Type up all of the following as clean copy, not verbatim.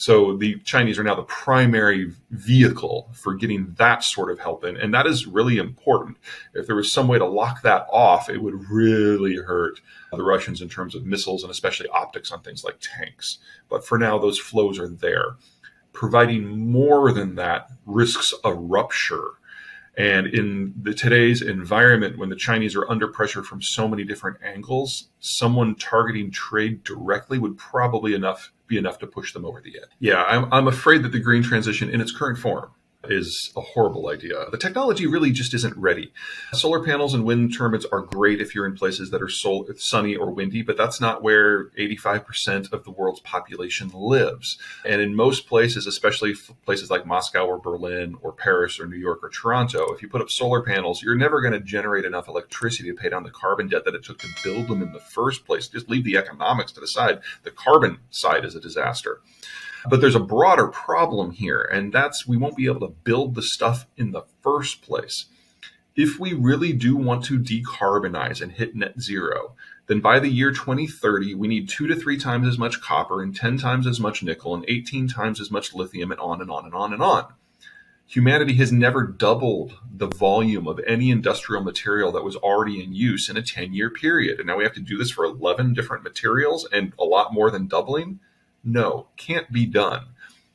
So the Chinese are now the primary vehicle for getting that sort of help in. And that is really important. If there was some way to lock that off, it would really hurt the Russians in terms of missiles and especially optics on things like tanks. But for now, those flows are there. Providing more than that risks a rupture. And in today's environment, when the Chinese are under pressure from so many different angles, someone targeting trade directly would probably be enough to push them over the edge. Yeah, I'm afraid that the green transition in its current form is a horrible idea. The technology really just isn't ready. Solar panels and wind turbines are great if you're in places that are sunny or windy, but that's not where 85% of the world's population lives. And in most places, especially places like Moscow or Berlin or Paris or New York or Toronto, if you put up solar panels, you're never going to generate enough electricity to pay down the carbon debt that it took to build them in the first place. Just leave the economics to the side. The carbon side is a disaster. But there's a broader problem here, and that's we won't be able to build the stuff in the first place. If we really do want to decarbonize and hit net zero, then by the year 2030, we need 2 to 3 times as much copper and 10 times as much nickel and 18 times as much lithium and on and on and on and on. Humanity has never doubled the volume of any industrial material that was already in use in a 10-year period. And now we have to do this for 11 different materials and a lot more than doubling. No, can't be done.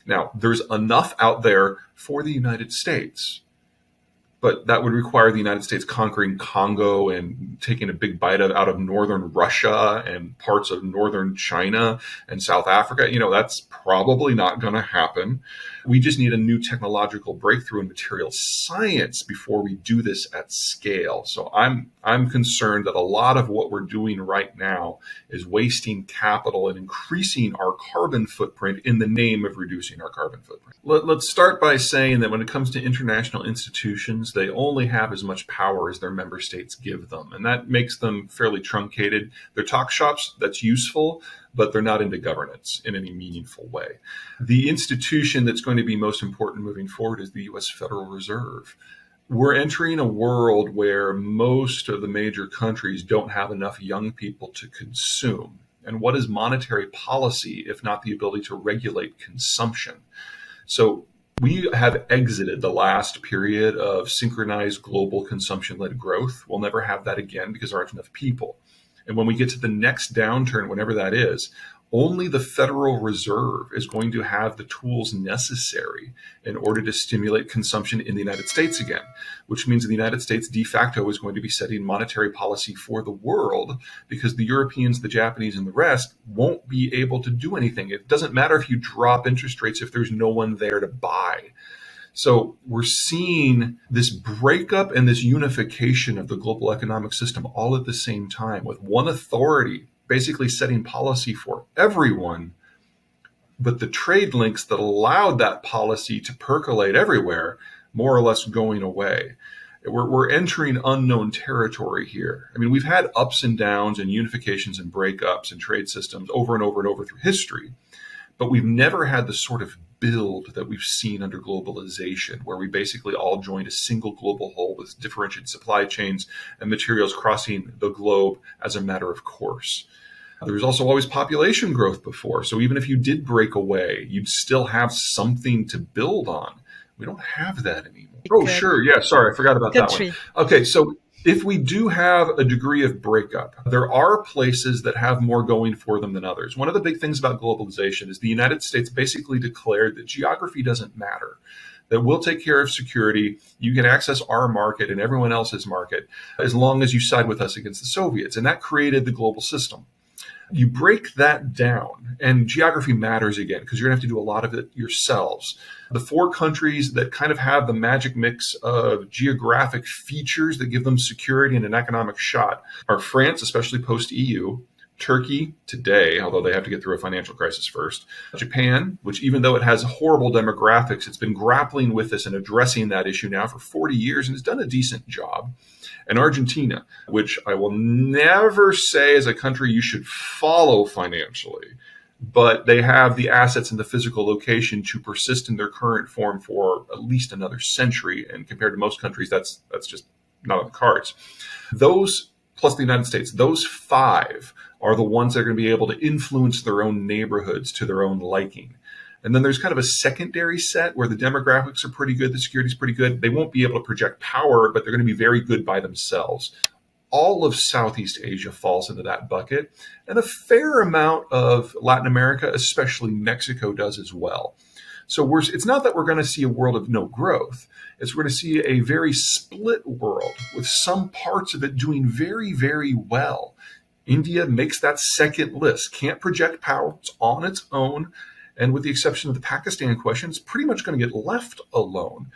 Now, there's enough out there for the United States, but that would require the United States conquering Congo and taking a big bite out of northern Russia and parts of northern China and South Africa. That's probably not going to happen. We just need a new technological breakthrough in material science before we do this at scale. So I'm concerned that a lot of what we're doing right now is wasting capital and increasing our carbon footprint in the name of reducing our carbon footprint. Let's start by saying that when it comes to international institutions, they only have as much power as their member states give them. And that makes them fairly truncated. They're talk shops, that's useful, but they're not into governance in any meaningful way. The institution that's going to be most important moving forward is the U.S. Federal Reserve. We're entering a world where most of the major countries don't have enough young people to consume. And what is monetary policy if not the ability to regulate consumption? So we have exited the last period of synchronized global consumption-led growth. We'll never have that again because there aren't enough people. And when we get to the next downturn, whenever that is, only the Federal Reserve is going to have the tools necessary in order to stimulate consumption in the United States again, which means the United States de facto is going to be setting monetary policy for the world because the Europeans, the Japanese, and the rest won't be able to do anything. It doesn't matter if you drop interest rates if there's no one there to buy. So we're seeing this breakup and this unification of the global economic system all at the same time, with one authority basically setting policy for everyone, but the trade links that allowed that policy to percolate everywhere more or less going away. We're entering unknown territory here. I mean, we've had ups and downs and unifications and breakups and trade systems over and over and over through history, but we've never had the sort of build that we've seen under globalization, where we basically all joined a single global whole with differentiated supply chains and materials crossing the globe as a matter of course. There was also always population growth before. So even if you did break away, you'd still have something to build on. We don't have that anymore. Oh, sure. Yeah, sorry. I forgot about that one. Okay, so if we do have a degree of breakup, there are places that have more going for them than others. One of the big things about globalization is the United States basically declared that geography doesn't matter, that we'll take care of security. You can access our market and everyone else's market as long as you side with us against the Soviets. And that created the global system. You break that down, and geography matters again, because you're going to have to do a lot of it yourselves. The 4 countries that kind of have the magic mix of geographic features that give them security and an economic shot are France, especially post-EU, Turkey today, although they have to get through a financial crisis first, Japan, which even though it has horrible demographics, it's been grappling with this and addressing that issue now for 40 years and has done a decent job, and Argentina, which I will never say is a country you should follow financially, but they have the assets and the physical location to persist in their current form for at least another century, and compared to most countries, that's just not on the cards. Those, plus the United States, those 5 are the ones that are going to be able to influence their own neighborhoods to their own liking. And then there's kind of a secondary set where the demographics are pretty good, the security's pretty good. They won't be able to project power, but they're going to be very good by themselves. All of Southeast Asia falls into that bucket, and a fair amount of Latin America, especially Mexico, does as well. So it's not that we're going to see a world of no growth. It's we're going to see a very split world with some parts of it doing very, very well. India makes that second list, can't project power, it's on its own. And with the exception of the Pakistan question, it's pretty much going to get left alone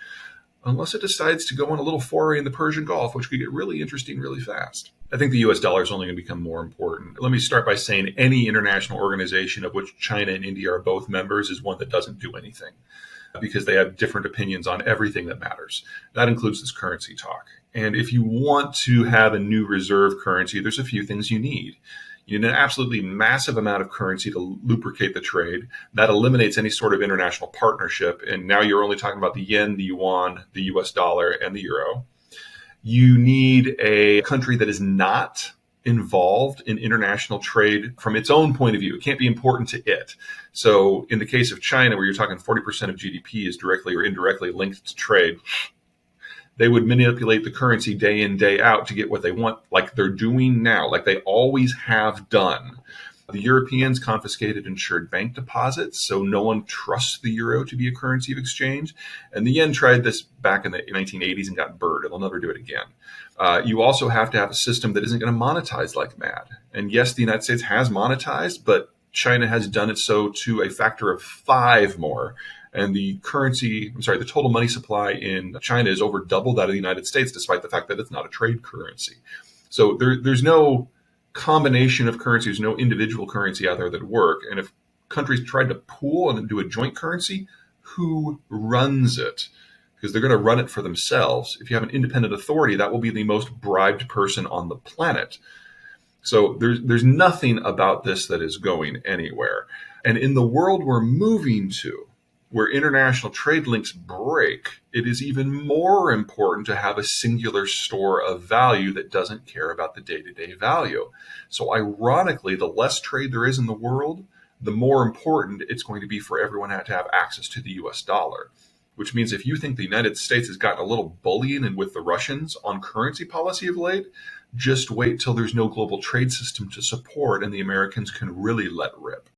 unless it decides to go on a little foray in the Persian Gulf, which could get really interesting really fast. I think the US dollar is only going to become more important. Let me start by saying any international organization of which China and India are both members is one that doesn't do anything because they have different opinions on everything that matters. That includes this currency talk. And if you want to have a new reserve currency, there's a few things you need. You need an absolutely massive amount of currency to lubricate the trade. That eliminates any sort of international partnership. And now you're only talking about the yen, the yuan, the US dollar, and the euro. You need a country that is not involved in international trade from its own point of view. It can't be important to it. So in the case of China, where you're talking 40% of GDP is directly or indirectly linked to trade, they would manipulate the currency day in, day out to get what they want, like they're doing now, like they always have done. The Europeans confiscated insured bank deposits, so no one trusts the euro to be a currency of exchange. And the yen tried this back in the 1980s and got burned, and they'll never do it again. You also have to have a system that isn't going to monetize like mad. And yes, the United States has monetized, but China has done it so to a factor of 5 more. And the total money supply in China is over double that of the United States, despite the fact that it's not a trade currency. So there's no combination of currencies, no individual currency out there that work. And if countries tried to pool and do a joint currency, who runs it? Because they're going to run it for themselves. If you have an independent authority, that will be the most bribed person on the planet. So there's nothing about this that is going anywhere. And in the world we're moving to, where international trade links break, it is even more important to have a singular store of value that doesn't care about the day-to-day value. So ironically, the less trade there is in the world, the more important it's going to be for everyone to have access to the US dollar. Which means if you think the United States has gotten a little bullying and with the Russians on currency policy of late, just wait till there's no global trade system to support and the Americans can really let rip.